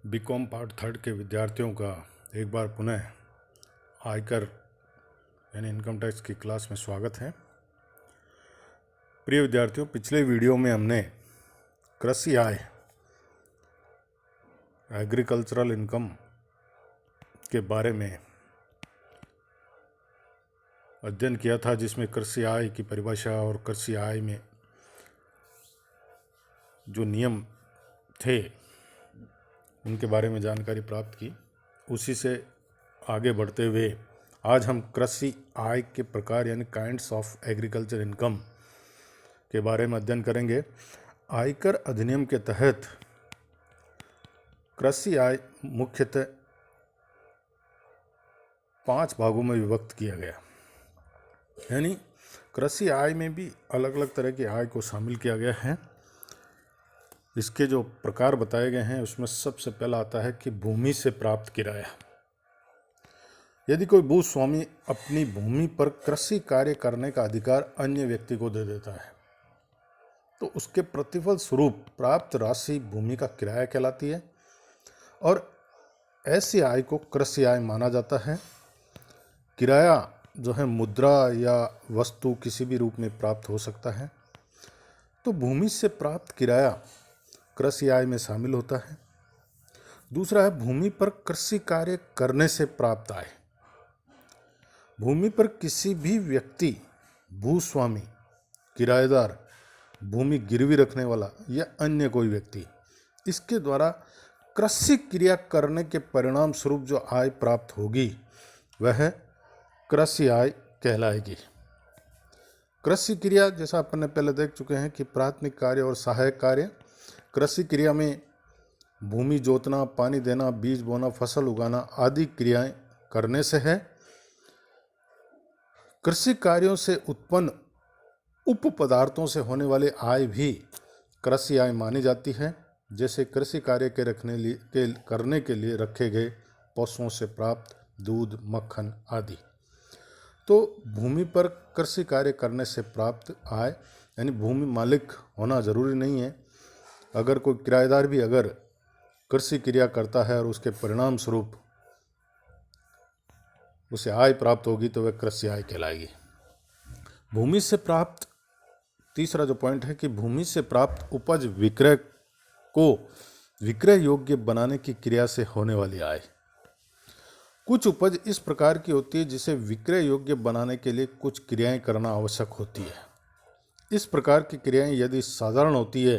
BCom part third के विद्यार्थियों का एक बार पुनः आयकर यानी इनकम टैक्स की क्लास में स्वागत है। प्रिय विद्यार्थियों, पिछले वीडियो में हमने कृषि आय एग्रीकल्चरल इनकम के बारे में अध्ययन किया था, जिसमें कृषि आय की परिभाषा और कृषि आय में जो नियम थे उनके बारे में जानकारी प्राप्त की। उसी से आगे बढ़ते हुए आज हम कृषि आय के प्रकार यानी काइंड्स ऑफ एग्रीकल्चर इनकम के बारे में अध्ययन करेंगे। आयकर अधिनियम के तहत कृषि आय मुख्यतः 5 भागों में विभक्त किया गया, यानी कृषि आय में भी अलग अलग तरह की आय को शामिल किया गया है। इसके जो प्रकार बताए गए हैं उसमें सबसे पहला आता है कि भूमि से प्राप्त किराया। यदि कोई भूस्वामी अपनी भूमि पर कृषि कार्य करने का अधिकार अन्य व्यक्ति को दे देता है तो उसके प्रतिफल स्वरूप प्राप्त राशि भूमि का किराया कहलाती है और ऐसी आय को कृषि आय माना जाता है। किराया जो है मुद्रा या वस्तु किसी भी रूप में प्राप्त हो सकता है, तो भूमि से प्राप्त किराया कृषि आय में शामिल होता है। दूसरा है भूमि पर कृषि कार्य करने से प्राप्त आय। भूमि पर किसी भी व्यक्ति, भूस्वामी, किराएदार, भूमि गिरवी रखने वाला या अन्य कोई व्यक्ति इसके द्वारा कृषि क्रिया करने के परिणाम स्वरूप जो आय प्राप्त होगी वह कृषि आय कहलाएगी। कृषि क्रिया जैसा अपन ने पहले देख चुके हैं कि प्राथमिक कार्य और सहायक कार्य। कृषि क्रिया में भूमि जोतना, पानी देना, बीज बोना, फसल उगाना आदि क्रियाएं करने से है। कृषि कार्यों से उत्पन्न उप पदार्थों से होने वाली आय भी कृषि आय मानी जाती है, जैसे कृषि कार्य के करने के लिए रखे गए पशुओं से प्राप्त दूध, मक्खन आदि। तो भूमि पर कृषि कार्य करने से प्राप्त आय यानी भूमि मालिक होना जरूरी नहीं है। अगर कोई किराएदार भी अगर कृषि क्रिया करता है और उसके परिणाम स्वरूप उसे आय प्राप्त होगी तो वह कृषि आय कहलाएगी। भूमि से प्राप्त तीसरा जो पॉइंट है कि भूमि से प्राप्त उपज विक्रय को विक्रय योग्य बनाने की क्रिया से होने वाली आय। कुछ उपज इस प्रकार की होती है जिसे विक्रय योग्य बनाने के लिए कुछ क्रियाएं करना आवश्यक होती है। इस प्रकार की क्रियाएं यदि साधारण होती है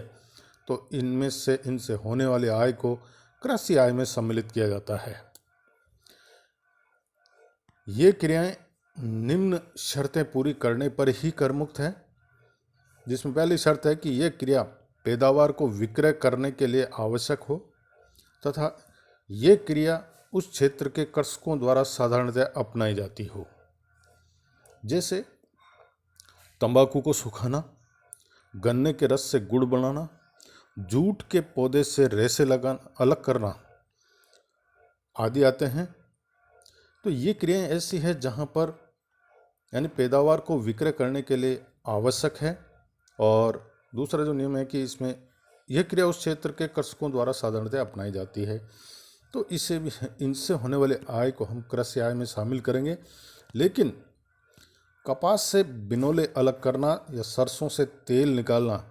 तो इनसे होने वाली आय को कृषि आय में सम्मिलित किया जाता है। ये क्रियाएं निम्न शर्तें पूरी करने पर ही कर मुक्त है, जिसमें पहली शर्त है कि यह क्रिया पैदावार को विक्रय करने के लिए आवश्यक हो तथा ये क्रिया उस क्षेत्र के कृषकों द्वारा साधारणतः अपनाई जाती हो, जैसे तंबाकू को सुखाना, गन्ने के रस से गुड़ बनाना, जूट के पौधे से रेशे लगाना, अलग करना आदि आते हैं। तो ये क्रियाएं ऐसी है जहां पर यानी पैदावार को विक्रय करने के लिए आवश्यक है। और दूसरा जो नियम है कि इसमें यह क्रिया उस क्षेत्र के कृषकों द्वारा साधारणतः अपनाई जाती है, तो इनसे होने वाले आय को हम कृषि आय में शामिल करेंगे। लेकिन कपास से बिनोले अलग करना या सरसों से तेल निकालना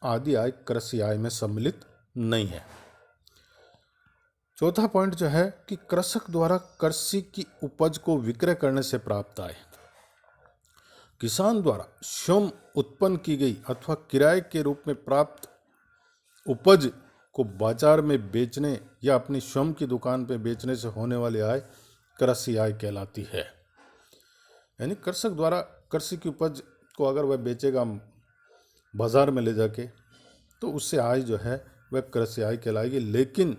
आदि आय कृषि आय में सम्मिलित नहीं है। चौथा पॉइंट जो है कि कृषक द्वारा कृषि की उपज को विक्रय करने से प्राप्त आय। किसान द्वारा स्वयं उत्पन्न की गई अथवा किराए के रूप में प्राप्त उपज को बाजार में बेचने या अपनी स्वयं की दुकान पर बेचने से होने वाली आय कृषि आय कहलाती है। यानी कृषक द्वारा कृषि की उपज को अगर वह बेचेगा बाजार में ले जाके तो उससे आय जो है वह कृषि आय कहलाएगी। लेकिन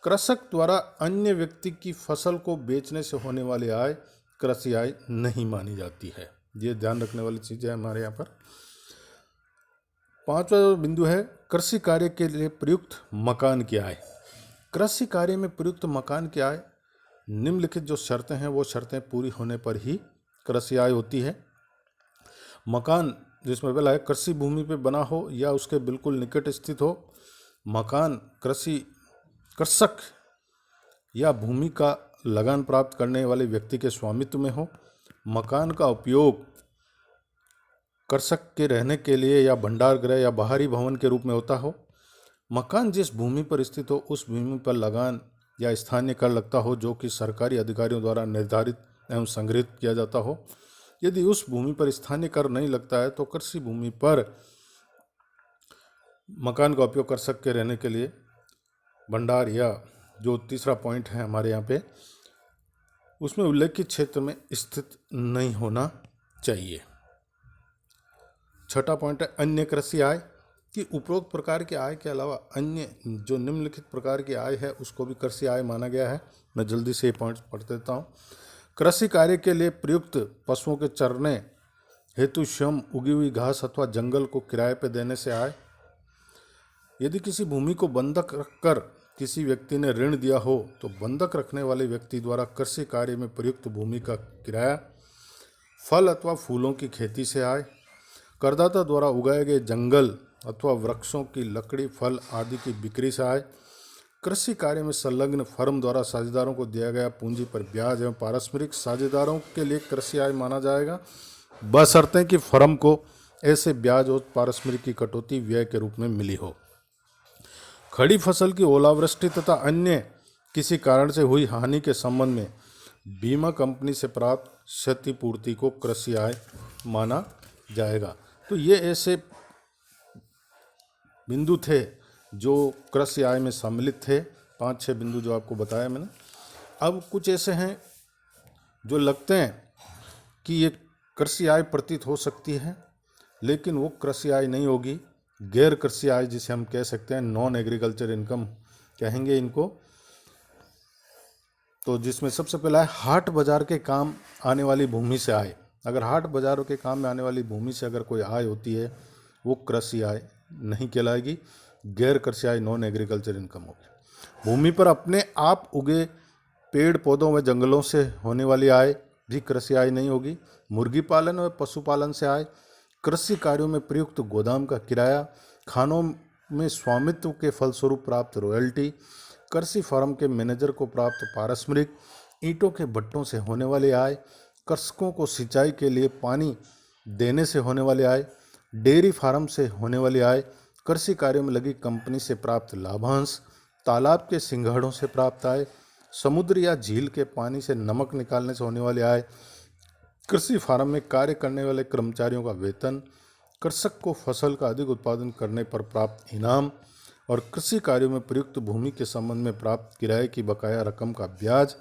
कृषक द्वारा अन्य व्यक्ति की फसल को बेचने से होने वाली आय कृषि आय नहीं मानी जाती है। ये ध्यान रखने वाली चीज है हमारे यहाँ पर। 5वां बिंदु है कृषि कार्य के लिए प्रयुक्त मकान की आय। कृषि कार्य में प्रयुक्त मकान की आय निम्नलिखित जो शर्तें हैं वो शर्तें पूरी होने पर ही कृषि आय होती है। मकान जिसमें पहला है कृषि भूमि पे बना हो या उसके बिल्कुल निकट स्थित हो। मकान कृषि कृषक या भूमि का लगान प्राप्त करने वाले व्यक्ति के स्वामित्व में हो। मकान का उपयोग कृषक के रहने के लिए या भंडार गृह या बाहरी भवन के रूप में होता हो। मकान जिस भूमि पर स्थित हो उस भूमि पर लगान या स्थानीय कर लगता हो जो कि सरकारी अधिकारियों द्वारा निर्धारित एवं संग्रहित किया जाता हो। यदि उस भूमि पर स्थानीय कर नहीं लगता है तो कृषि भूमि पर मकान का उपयोग कृषक के रहने के लिए भंडार या जो तीसरा पॉइंट है हमारे यहाँ पे उसमें उल्लेखित क्षेत्र में स्थित नहीं होना चाहिए। छठा पॉइंट है अन्य कृषि आय कि उपरोक्त प्रकार की आय के अलावा अन्य जो निम्नलिखित प्रकार की आय है उसको भी कृषि आय माना गया है। मैं जल्दी से ये पॉइंट पढ़ देता हूँ। कृषि कार्य के लिए प्रयुक्त पशुओं के चरने हेतु स्वयं उगी हुई घास अथवा जंगल को किराए पर देने से आय। यदि किसी भूमि को बंधक रखकर किसी व्यक्ति ने ऋण दिया हो तो बंधक रखने वाले व्यक्ति द्वारा कृषि कार्य में प्रयुक्त भूमि का किराया। फल अथवा फूलों की खेती से आय। करदाता द्वारा उगाए गए जंगल अथवा वृक्षों की लकड़ी फल आदि की बिक्री से आय। कृषि कार्य में संलग्न फर्म द्वारा साझेदारों को दिया गया पूंजी पर ब्याज एवं पारस्परिक साझेदारों के लिए कृषि आय माना जाएगा, बशर्ते कि फर्म को ऐसे ब्याज और पारस्परिक की कटौती व्यय के रूप में मिली हो। खड़ी फसल की ओलावृष्टि तथा अन्य किसी कारण से हुई हानि के संबंध में बीमा कंपनी से प्राप्त क्षतिपूर्ति को कृषि आय माना जाएगा। तो ये ऐसे बिंदु थे जो कृषि आय में सम्मिलित थे, 5-6 बिंदु जो आपको बताया मैंने। अब कुछ ऐसे हैं जो लगते हैं कि ये कृषि आय प्रतीत हो सकती है लेकिन वो कृषि आय नहीं होगी, गैर कृषि आय जिसे हम कह सकते हैं, नॉन एग्रीकल्चर इनकम कहेंगे इनको। तो जिसमें सबसे पहला है हाट बाजार के काम आने वाली भूमि से आय। अगर हाट बाजारों के काम में आने वाली भूमि से अगर कोई आय होती है वो कृषि आय नहीं कहलाएगी, गैर कृषि आय नॉन एग्रीकल्चर इनकम होगी। भूमि पर अपने आप उगे पेड़ पौधों व जंगलों से होने वाली आय भी कृषि आय नहीं होगी। मुर्गी पालन व पशुपालन से आय। कृषि कार्यों में प्रयुक्त गोदाम का किराया। खानों में स्वामित्व के फलस्वरूप प्राप्त रॉयल्टी। कृषि फार्म के मैनेजर को प्राप्त पारस्परिक। ईंटों के भट्टों से होने वाली आय। कृषकों को सिंचाई के लिए पानी देने से होने वाली आय। डेयरी फार्म से होने वाली आय। कृषि कार्यों में लगी कंपनी से प्राप्त लाभांश। तालाब के सिंघाड़ों से प्राप्त आय। समुद्र या झील के पानी से नमक निकालने से होने वाली आय। कृषि फार्म में कार्य करने वाले कर्मचारियों का वेतन। कृषक को फसल का अधिक उत्पादन करने पर प्राप्त इनाम और कृषि कार्यों में प्रयुक्त भूमि के संबंध में प्राप्त किराए की बकाया रकम का ब्याज।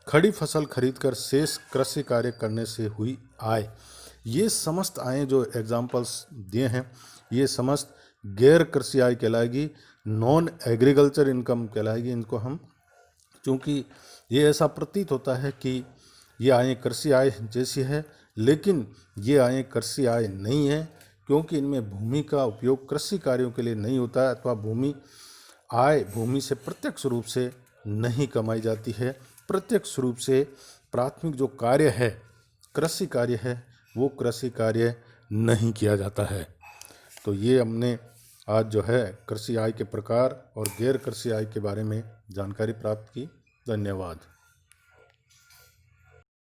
खड़ी फसल खरीदकर शेष कृषि कार्य करने से हुई आय। ये समस्त आयें जो एग्जाम्पल्स दिए हैं ये समस्त गैर कृषि आय कहलाएगी, नॉन एग्रीकल्चर इनकम कहलाएगी। इनको हम, चूँकि ये ऐसा प्रतीत होता है कि ये आयें कृषि आय जैसी है लेकिन ये आयें कृषि आय नहीं है, क्योंकि इनमें भूमि का उपयोग कृषि कार्यों के लिए नहीं होता है अथवा भूमि से प्रत्यक्ष रूप से नहीं कमाई जाती है। प्रत्यक्ष रूप से प्राथमिक जो कार्य है कृषि कार्य है वो कृषि कार्य नहीं किया जाता है। तो ये हमने आज जो है कृषि आय के प्रकार और गैर कृषि आय के बारे में जानकारी प्राप्त की। धन्यवाद।